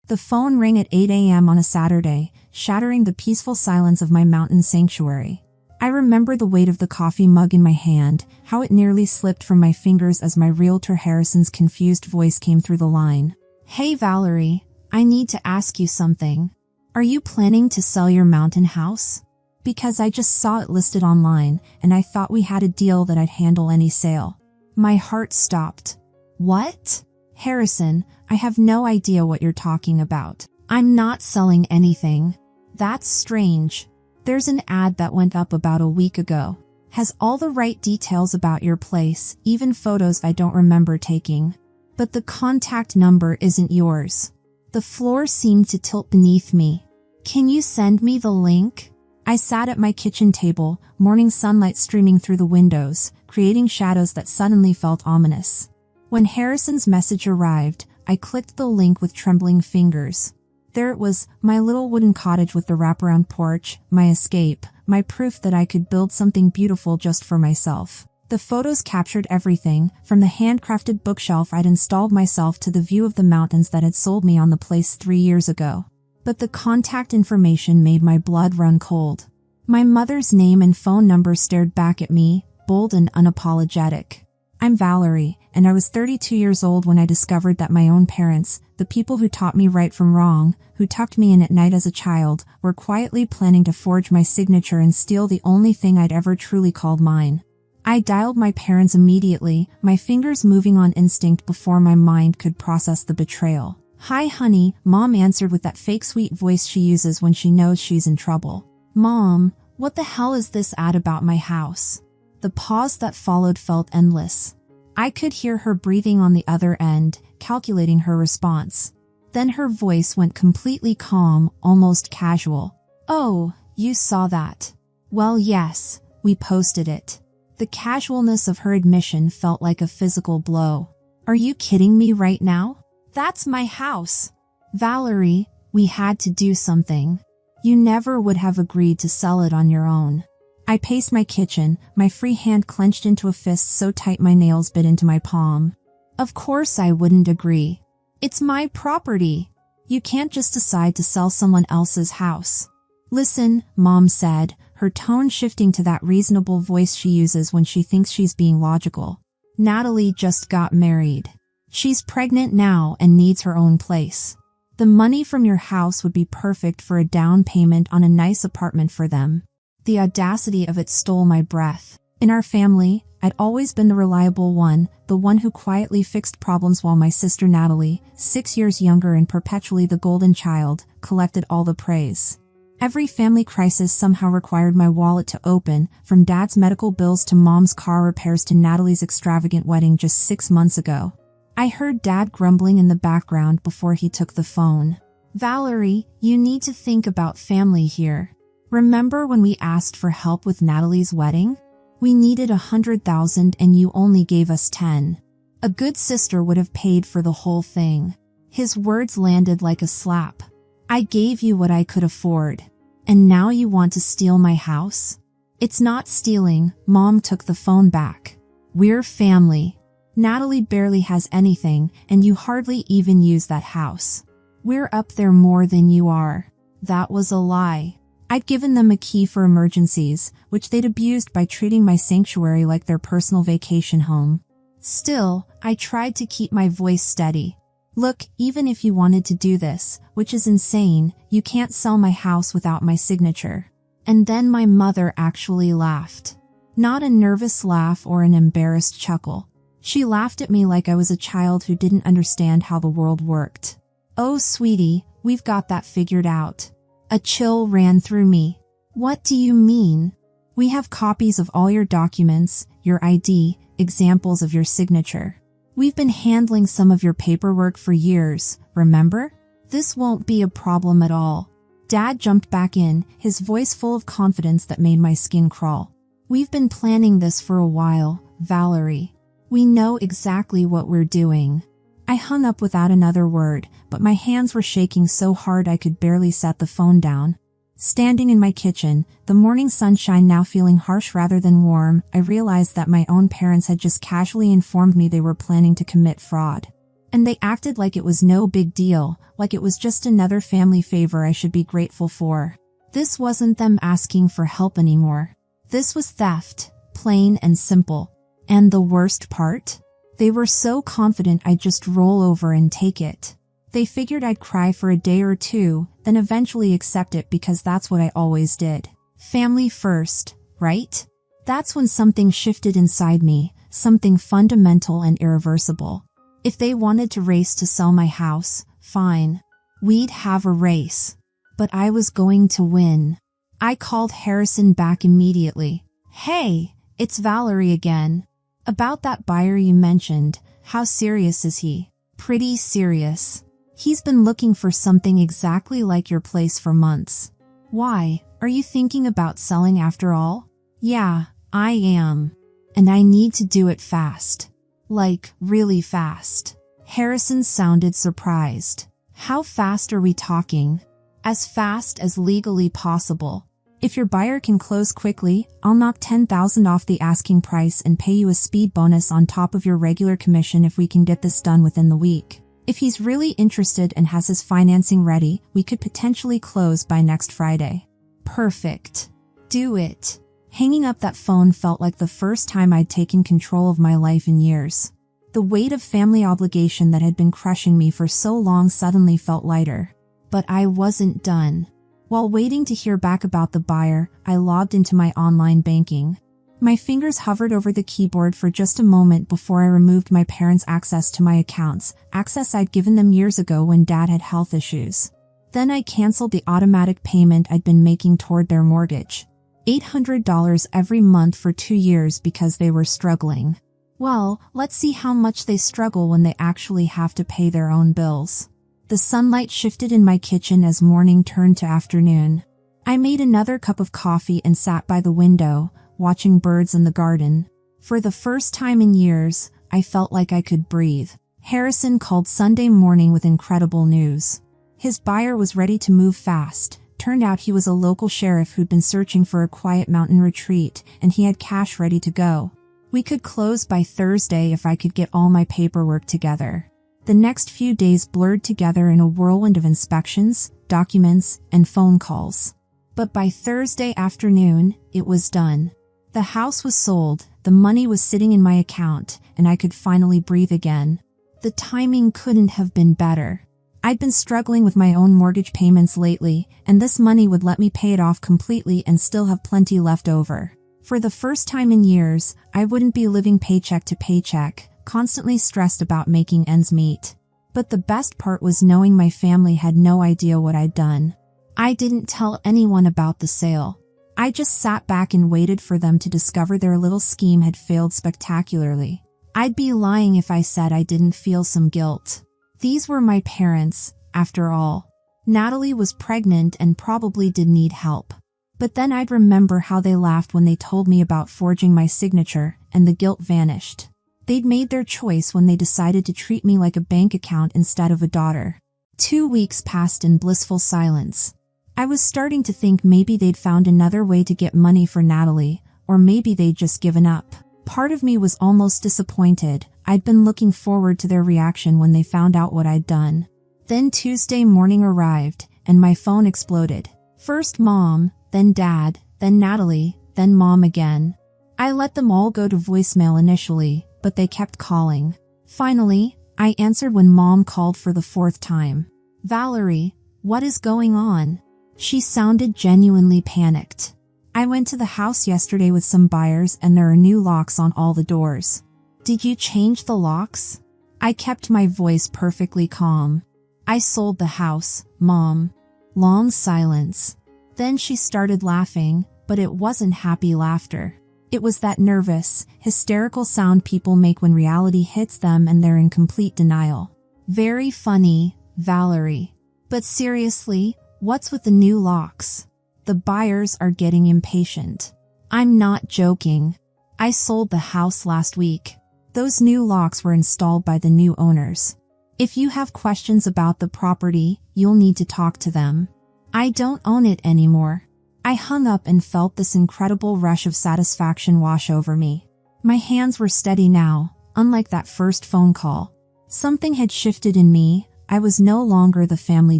The phone rang at 8 a.m. on a Saturday, shattering the peaceful silence of my mountain sanctuary. I remember the weight of the coffee mug in my hand, how it nearly slipped from my fingers as my realtor Harrison's confused voice came through the line. "Hey Valerie, I need to ask you something. Are you planning to sell your mountain house? Because I just saw it listed online, and I thought we had a deal that I'd handle any sale." My heart stopped. "What? Harrison, I have no idea what you're talking about. I'm not selling anything." "That's strange. There's an ad that went up about a week ago. Has all the right details about your place, even photos I don't remember taking. But the contact number isn't yours." The floor seemed to tilt beneath me. "Can you send me the link?" I sat at my kitchen table, morning sunlight streaming through the windows, creating shadows that suddenly felt ominous. When Harrison's message arrived, I clicked the link with trembling fingers. There it was, my little wooden cottage with the wraparound porch, my escape, my proof that I could build something beautiful just for myself. The photos captured everything, from the handcrafted bookshelf I'd installed myself to the view of the mountains that had sold me on the place 3 years ago. But the contact information made my blood run cold. My mother's name and phone number stared back at me, bold and unapologetic. "I'm Valerie, and I was 32 years old when I discovered that my own parents, the people who taught me right from wrong, who tucked me in at night as a child, were quietly planning to forge my signature and steal the only thing I'd ever truly called mine." I dialed my parents immediately, my fingers moving on instinct before my mind could process the betrayal. "Hi honey," Mom answered with that fake sweet voice she uses when she knows she's in trouble. "Mom, what the hell is this ad about my house?" The pause that followed felt endless. I could hear her breathing on the other end, calculating her response. Then her voice went completely calm, almost casual. "Oh, you saw that. Well, yes, we posted it." The casualness of her admission felt like a physical blow. "Are you kidding me right now? That's my house." "Valerie, we had to do something. You never would have agreed to sell it on your own." I paced my kitchen, my free hand clenched into a fist so tight my nails bit into my palm. "Of course I wouldn't agree. It's my property. You can't just decide to sell someone else's house." "Listen," Mom said, her tone shifting to that reasonable voice she uses when she thinks she's being logical. "Natalie just got married. She's pregnant now and needs her own place. The money from your house would be perfect for a down payment on a nice apartment for them." The audacity of it stole my breath. In our family, I'd always been the reliable one, the one who quietly fixed problems while my sister Natalie, 6 years younger and perpetually the golden child, collected all the praise. Every family crisis somehow required my wallet to open, from Dad's medical bills to Mom's car repairs to Natalie's extravagant wedding just 6 months ago. I heard Dad grumbling in the background before he took the phone. "Valerie, you need to think about family here. Remember when we asked for help with Natalie's wedding? We needed 100,000 and you only gave us 10. A good sister would have paid for the whole thing." His words landed like a slap. "I gave you what I could afford. And now you want to steal my house?" "It's not stealing," Mom took the phone back. "We're family. Natalie barely has anything, and you hardly even use that house. We're up there more than you are." That was a lie. I'd given them a key for emergencies, which they'd abused by treating my sanctuary like their personal vacation home. Still, I tried to keep my voice steady. "Look, even if you wanted to do this, which is insane, you can't sell my house without my signature." And then my mother actually laughed. Not a nervous laugh or an embarrassed chuckle. She laughed at me like I was a child who didn't understand how the world worked. "Oh, sweetie, we've got that figured out." A chill ran through me. "What do you mean?" "We have copies of all your documents, your ID, examples of your signature. We've been handling some of your paperwork for years, remember? This won't be a problem at all." Dad jumped back in, his voice full of confidence that made my skin crawl. "We've been planning this for a while, Valerie. We know exactly what we're doing." I hung up without another word, but my hands were shaking so hard I could barely set the phone down. Standing in my kitchen, the morning sunshine now feeling harsh rather than warm, I realized that my own parents had just casually informed me they were planning to commit fraud. And they acted like it was no big deal, like it was just another family favor I should be grateful for. This wasn't them asking for help anymore. This was theft, plain and simple. And the worst part? They were so confident I'd just roll over and take it. They figured I'd cry for a day or two, then eventually accept it because that's what I always did. Family first, right? That's when something shifted inside me, something fundamental and irreversible. If they wanted to race to sell my house, fine. We'd have a race. But I was going to win. I called Harrison back immediately. Hey, it's Valerie again. About that buyer you mentioned, how serious is he? Pretty serious. He's been looking for something exactly like your place for months. Why, are you thinking about selling after all? Yeah, I am. And I need to do it fast. Like, really fast. Harrison sounded surprised. How fast are we talking? As fast as legally possible. If your buyer can close quickly, I'll knock $10,000 off the asking price and pay you a speed bonus on top of your regular commission if we can get this done within the week. If he's really interested and has his financing ready, we could potentially close by next Friday. Perfect. Do it. Hanging up that phone felt like the first time I'd taken control of my life in years. The weight of family obligation that had been crushing me for so long suddenly felt lighter. But I wasn't done. While waiting to hear back about the buyer, I logged into my online banking. My fingers hovered over the keyboard for just a moment before I removed my parents' access to my accounts, access I'd given them years ago when Dad had health issues. Then I canceled the automatic payment I'd been making toward their mortgage. $800 every month for 2 years because they were struggling. Well, let's see how much they struggle when they actually have to pay their own bills. The sunlight shifted in my kitchen as morning turned to afternoon. I made another cup of coffee and sat by the window, watching birds in the garden. For the first time in years, I felt like I could breathe. Harrison called Sunday morning with incredible news. His buyer was ready to move fast. Turned out he was a local sheriff who'd been searching for a quiet mountain retreat, and he had cash ready to go. We could close by Thursday if I could get all my paperwork together. The next few days blurred together in a whirlwind of inspections, documents, and phone calls. But by Thursday afternoon, it was done. The house was sold, the money was sitting in my account, and I could finally breathe again. The timing couldn't have been better. I'd been struggling with my own mortgage payments lately, and this money would let me pay it off completely and still have plenty left over. For the first time in years, I wouldn't be living paycheck to paycheck, constantly stressed about making ends meet. But the best part was knowing my family had no idea what I'd done. I didn't tell anyone about the sale. I just sat back and waited for them to discover their little scheme had failed spectacularly. I'd be lying if I said I didn't feel some guilt. These were my parents, after all. Natalie was pregnant and probably did need help. But then I'd remember how they laughed when they told me about forging my signature, and the guilt vanished. They'd made their choice when they decided to treat me like a bank account instead of a daughter. 2 weeks passed in blissful silence. I was starting to think maybe they'd found another way to get money for Natalie, or maybe they'd just given up. Part of me was almost disappointed. I'd been looking forward to their reaction when they found out what I'd done. Then Tuesday morning arrived, and my phone exploded. First Mom, then Dad, then Natalie, then Mom again. I let them all go to voicemail initially, but they kept calling. Finally, I answered when Mom called for the 4th time. Valerie, what is going on? She sounded genuinely panicked. I went to the house yesterday with some buyers and there are new locks on all the doors. Did you change the locks? I kept my voice perfectly calm. I sold the house, Mom. Long silence. Then she started laughing, but it wasn't happy laughter. It was that nervous, hysterical sound people make when reality hits them and they're in complete denial. Very funny, Valerie. But seriously, what's with the new locks? The buyers are getting impatient. I'm not joking. I sold the house last week. Those new locks were installed by the new owners. If you have questions about the property, you'll need to talk to them. I don't own it anymore. I hung up and felt this incredible rush of satisfaction wash over me. My hands were steady now, unlike that first phone call. Something had shifted in me. I was no longer the family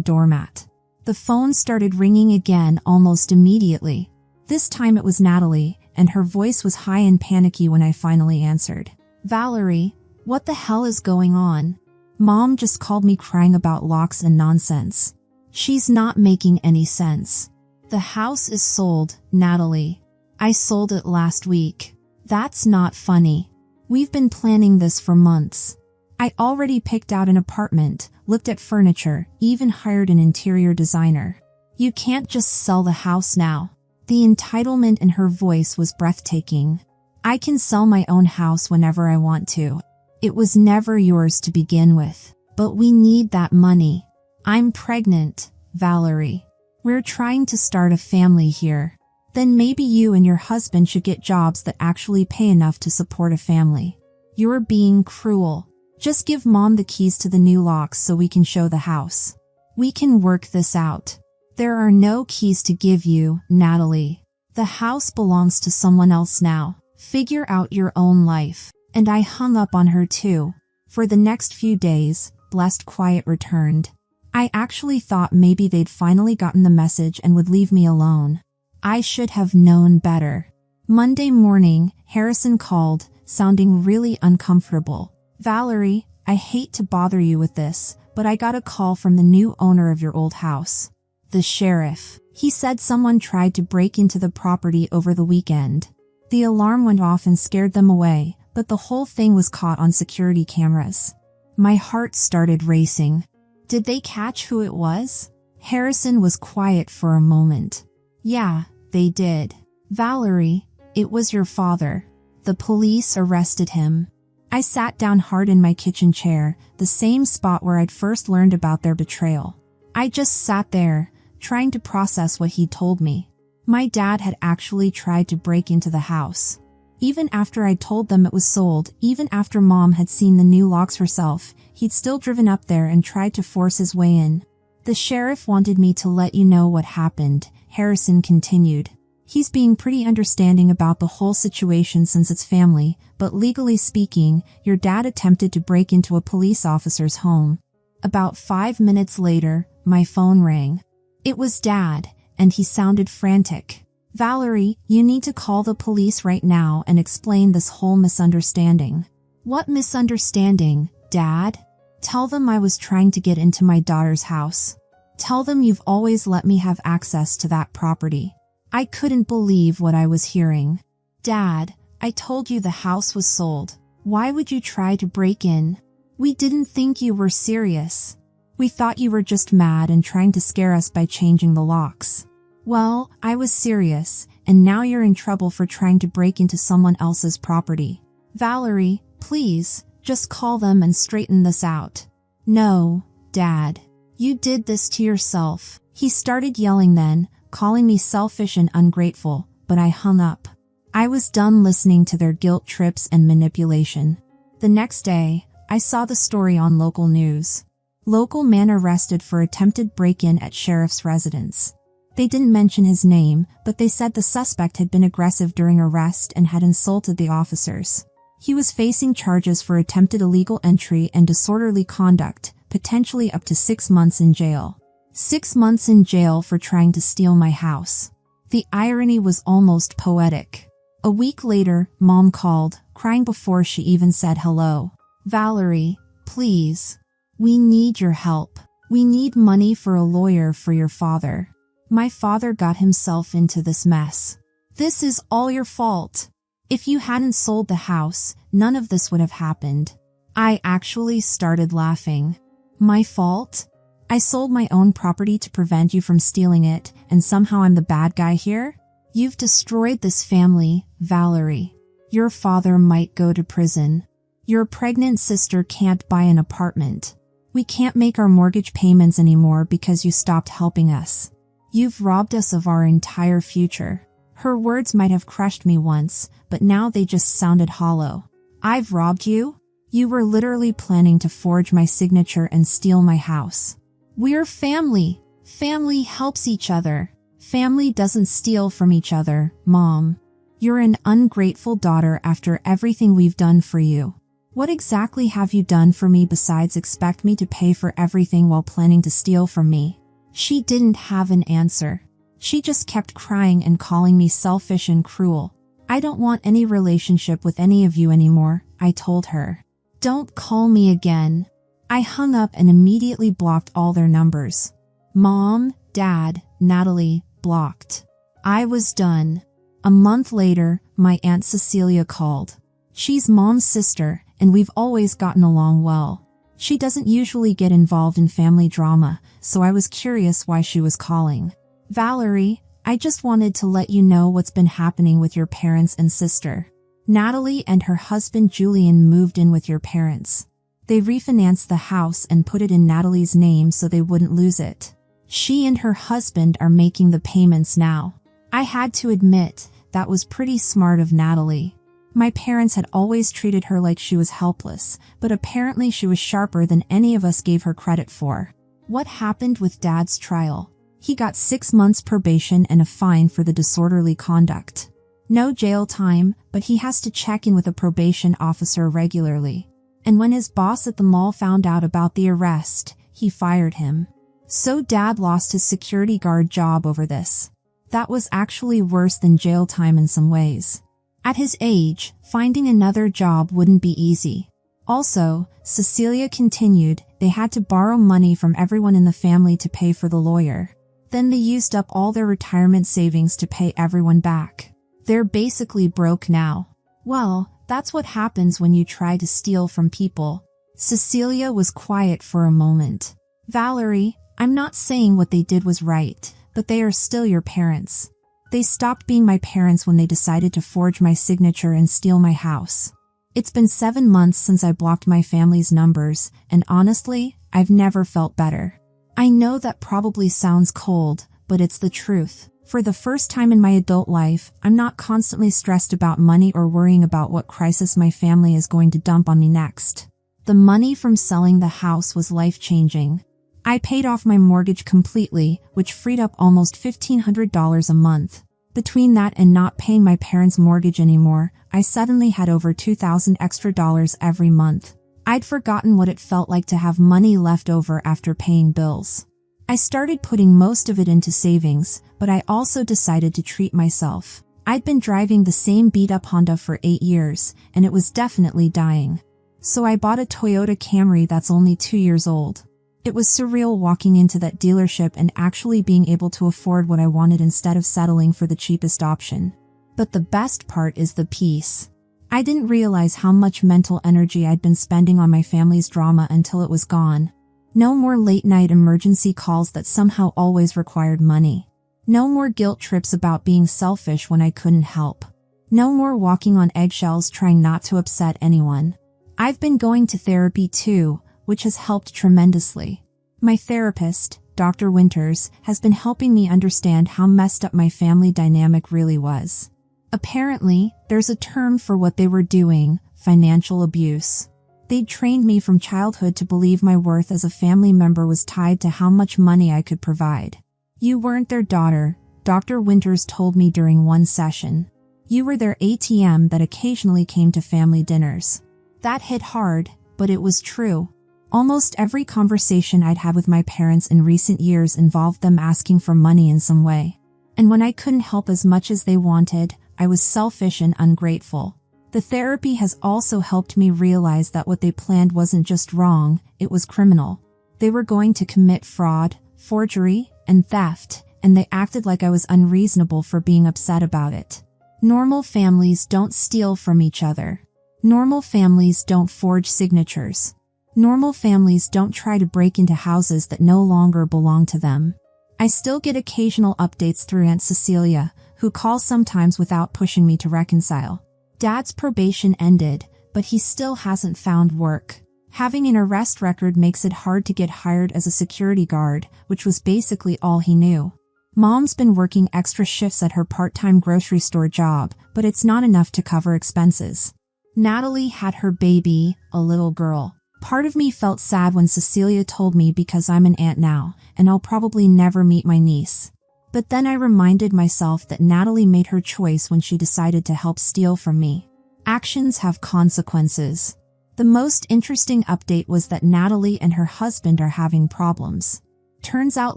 doormat. The phone started ringing again almost immediately. This time it was Natalie, and her voice was high and panicky when I finally answered. Valerie, what the hell is going on? Mom just called me crying about locks and nonsense. She's not making any sense. The house is sold, Natalie. I sold it last week. That's not funny. We've been planning this for months. I already picked out an apartment, looked at furniture, even hired an interior designer. You can't just sell the house now. The entitlement in her voice was breathtaking. I can sell my own house whenever I want to. It was never yours to begin with. But we need that money. I'm pregnant, Valerie. We're trying to start a family here. Then maybe you and your husband should get jobs that actually pay enough to support a family. You're being cruel. Just give Mom the keys to the new locks so we can show the house. We can work this out. There are no keys to give you, Natalie. The house belongs to someone else now. Figure out your own life. And I hung up on her too. For the next few days, blessed quiet returned. I actually thought maybe they'd finally gotten the message and would leave me alone. I should have known better. Monday morning, Harrison called, sounding really uncomfortable. Valerie, I hate to bother you with this, but I got a call from the new owner of your old house. The sheriff. He said someone tried to break into the property over the weekend. The alarm went off and scared them away, but the whole thing was caught on security cameras. My heart started racing. Did they catch who it was? Harrison was quiet for a moment. Yeah, they did. Valerie, it was your father. The police arrested him. I sat down hard in my kitchen chair, the same spot where I'd first learned about their betrayal. I just sat there, trying to process what he'd told me. My dad had actually tried to break into the house. Even after I told them it was sold, even after Mom had seen the new locks herself, he'd still driven up there and tried to force his way in. The sheriff wanted me to let you know what happened, Harrison continued. He's being pretty understanding about the whole situation since it's family, but legally speaking, your dad attempted to break into a police officer's home. About 5 minutes later, my phone rang. It was Dad, and he sounded frantic. Valerie, you need to call the police right now and explain this whole misunderstanding. What misunderstanding, Dad? Tell them I was trying to get into my daughter's house. Tell them you've always let me have access to that property. I couldn't believe what I was hearing. Dad, I told you the house was sold. Why would you try to break in? We didn't think you were serious. We thought you were just mad and trying to scare us by changing the locks. Well, I was serious, and now you're in trouble for trying to break into someone else's property. Valerie, please, just call them and straighten this out. No, Dad. You did this to yourself. He started yelling then, calling me selfish and ungrateful, but I hung up. I was done listening to their guilt trips and manipulation. The next day, I saw the story on local news. Local man arrested for attempted break-in at sheriff's residence. They didn't mention his name, but they said the suspect had been aggressive during arrest and had insulted the officers. He was facing charges for attempted illegal entry and disorderly conduct, potentially up to 6 months in jail. 6 months in jail for trying to steal my house. The irony was almost poetic. A week later, Mom called, crying before she even said hello. Valerie, please. We need your help. We need money for a lawyer for your father. My father got himself into this mess. This is all your fault. If you hadn't sold the house, none of this would have happened. I actually started laughing. My fault? I sold my own property to prevent you from stealing it, and somehow I'm the bad guy here? You've destroyed this family, Valerie. Your father might go to prison. Your pregnant sister can't buy an apartment. We can't make our mortgage payments anymore because you stopped helping us. You've robbed us of our entire future. Her words might have crushed me once, but now they just sounded hollow. I've robbed you? You were literally planning to forge my signature and steal my house. We're family. Family helps each other. Family doesn't steal from each other, Mom. You're an ungrateful daughter after everything we've done for you. What exactly have you done for me besides expect me to pay for everything while planning to steal from me? She didn't have an answer. She just kept crying and calling me selfish and cruel. I don't want any relationship with any of you anymore, I told her. Don't call me again. I hung up and immediately blocked all their numbers. Mom, Dad, Natalie, blocked. I was done. A month later, my Aunt Cecilia called. She's Mom's sister, and we've always gotten along well. She doesn't usually get involved in family drama, so I was curious why she was calling. Valerie, I just wanted to let you know what's been happening with your parents and sister. Natalie and her husband Julian moved in with your parents. They refinanced the house and put it in Natalie's name so they wouldn't lose it. She and her husband are making the payments now. I had to admit, that was pretty smart of Natalie. My parents had always treated her like she was helpless, but apparently she was sharper than any of us gave her credit for. What happened with Dad's trial? He got 6 months probation and a fine for the disorderly conduct. No jail time, but he has to check in with a probation officer regularly. And when his boss at the mall found out about the arrest, he fired him. So Dad lost his security guard job over this. That was actually worse than jail time in some ways. At his age, finding another job wouldn't be easy. Also, Cecilia continued, they had to borrow money from everyone in the family to pay for the lawyer. Then they used up all their retirement savings to pay everyone back. They're basically broke now. Well, that's what happens when you try to steal from people. Cecilia was quiet for a moment. Valerie, I'm not saying what they did was right, but they are still your parents. They stopped being my parents when they decided to forge my signature and steal my house. It's been 7 months since I blocked my family's numbers, and honestly, I've never felt better. I know that probably sounds cold, but it's the truth. For the first time in my adult life, I'm not constantly stressed about money or worrying about what crisis my family is going to dump on me next. The money from selling the house was life-changing. I paid off my mortgage completely, which freed up almost $1,500 a month. Between that and not paying my parents' mortgage anymore, I suddenly had over $2,000 extra every month. I'd forgotten what it felt like to have money left over after paying bills. I started putting most of it into savings, but I also decided to treat myself. I'd been driving the same beat-up Honda for 8 years, and it was definitely dying. So I bought a Toyota Camry that's only 2 years old. It was surreal walking into that dealership and actually being able to afford what I wanted instead of settling for the cheapest option. But the best part is the peace. I didn't realize how much mental energy I'd been spending on my family's drama until it was gone. No more late-night emergency calls that somehow always required money. No more guilt trips about being selfish when I couldn't help. No more walking on eggshells trying not to upset anyone. I've been going to therapy too, which has helped tremendously. My therapist, Dr. Winters, has been helping me understand how messed up my family dynamic really was. Apparently, there's a term for what they were doing: financial abuse. They'd trained me from childhood to believe my worth as a family member was tied to how much money I could provide. You weren't their daughter, Dr. Winters told me during one session. You were their ATM that occasionally came to family dinners. That hit hard, but it was true. Almost every conversation I'd had with my parents in recent years involved them asking for money in some way. And when I couldn't help as much as they wanted, I was selfish and ungrateful. The therapy has also helped me realize that what they planned wasn't just wrong, it was criminal. They were going to commit fraud, forgery, and theft, and they acted like I was unreasonable for being upset about it. Normal families don't steal from each other. Normal families don't forge signatures. Normal families don't try to break into houses that no longer belong to them. I still get occasional updates through Aunt Cecilia, who calls sometimes without pushing me to reconcile. Dad's probation ended, but he still hasn't found work. Having an arrest record makes it hard to get hired as a security guard, which was basically all he knew. Mom's been working extra shifts at her part-time grocery store job, but it's not enough to cover expenses. Natalie had her baby, a little girl. Part of me felt sad when Cecilia told me because I'm an aunt now, and I'll probably never meet my niece. But then I reminded myself that Natalie made her choice when she decided to help steal from me. Actions have consequences. The most interesting update was that Natalie and her husband are having problems. Turns out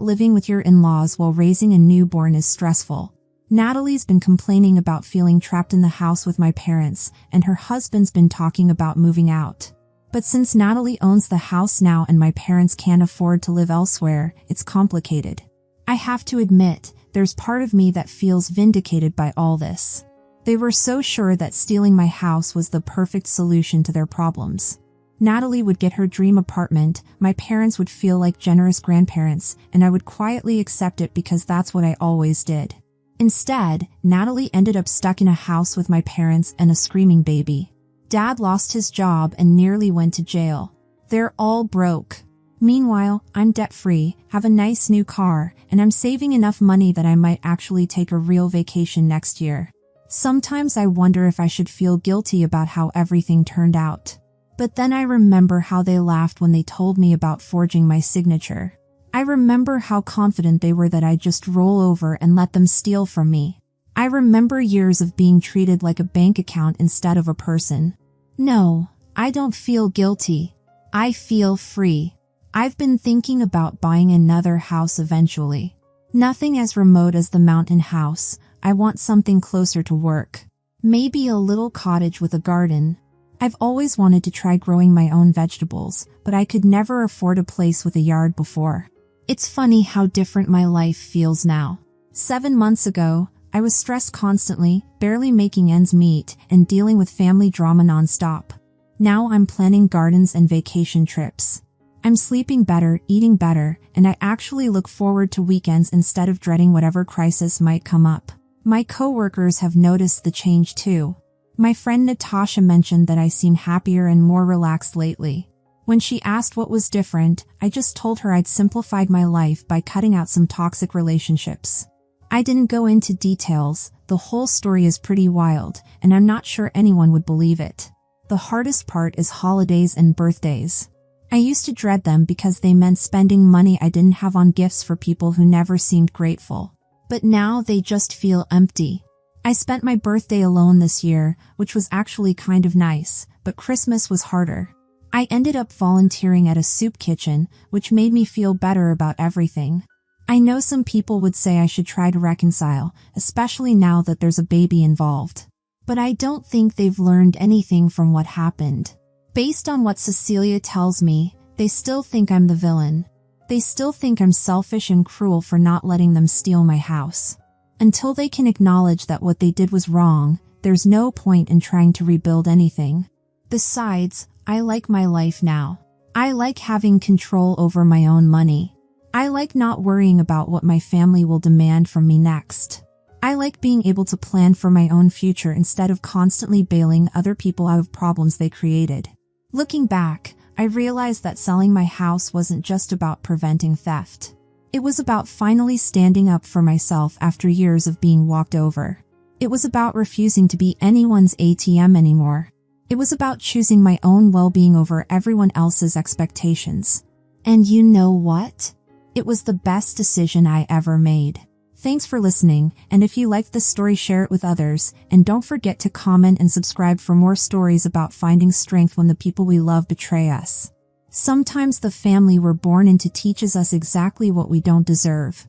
living with your in-laws while raising a newborn is stressful. Natalie's been complaining about feeling trapped in the house with my parents, and her husband's been talking about moving out. But since Natalie owns the house now and my parents can't afford to live elsewhere, it's complicated. I have to admit, there's part of me that feels vindicated by all this. They were so sure that stealing my house was the perfect solution to their problems. Natalie would get her dream apartment, my parents would feel like generous grandparents, and I would quietly accept it because that's what I always did. Instead, Natalie ended up stuck in a house with my parents and a screaming baby. Dad lost his job and nearly went to jail. They're all broke. Meanwhile, I'm debt-free, have a nice new car, and I'm saving enough money that I might actually take a real vacation next year. Sometimes I wonder if I should feel guilty about how everything turned out. But then I remember how they laughed when they told me about forging my signature. I remember how confident they were that I'd just roll over and let them steal from me. I remember years of being treated like a bank account instead of a person. No, I don't feel guilty. I feel free. I've been thinking about buying another house eventually. Nothing as remote as the mountain house. I want something closer to work. Maybe a little cottage with a garden. I've always wanted to try growing my own vegetables, but I could never afford a place with a yard before. It's funny how different my life feels now. 7 months ago, I was stressed constantly, barely making ends meet, and dealing with family drama nonstop. Now I'm planning gardens and vacation trips. I'm sleeping better, eating better, and I actually look forward to weekends instead of dreading whatever crisis might come up. My coworkers have noticed the change too. My friend Natasha mentioned that I seem happier and more relaxed lately. When she asked what was different, I just told her I'd simplified my life by cutting out some toxic relationships. I didn't go into details, the whole story is pretty wild, and I'm not sure anyone would believe it. The hardest part is holidays and birthdays. I used to dread them because they meant spending money I didn't have on gifts for people who never seemed grateful. But now they just feel empty. I spent my birthday alone this year, which was actually kind of nice, but Christmas was harder. I ended up volunteering at a soup kitchen, which made me feel better about everything. I know some people would say I should try to reconcile, especially now that there's a baby involved. But I don't think they've learned anything from what happened. Based on what Cecilia tells me, they still think I'm the villain. They still think I'm selfish and cruel for not letting them steal my house. Until they can acknowledge that what they did was wrong, there's no point in trying to rebuild anything. Besides, I like my life now. I like having control over my own money. I like not worrying about what my family will demand from me next. I like being able to plan for my own future instead of constantly bailing other people out of problems they created. Looking back, I realized that selling my house wasn't just about preventing theft. It was about finally standing up for myself after years of being walked over. It was about refusing to be anyone's ATM anymore. It was about choosing my own well-being over everyone else's expectations. And you know what? It was the best decision I ever made. Thanks for listening, and if you liked this story, share it with others, and don't forget to comment and subscribe for more stories about finding strength when the people we love betray us. Sometimes the family we're born into teaches us exactly what we don't deserve.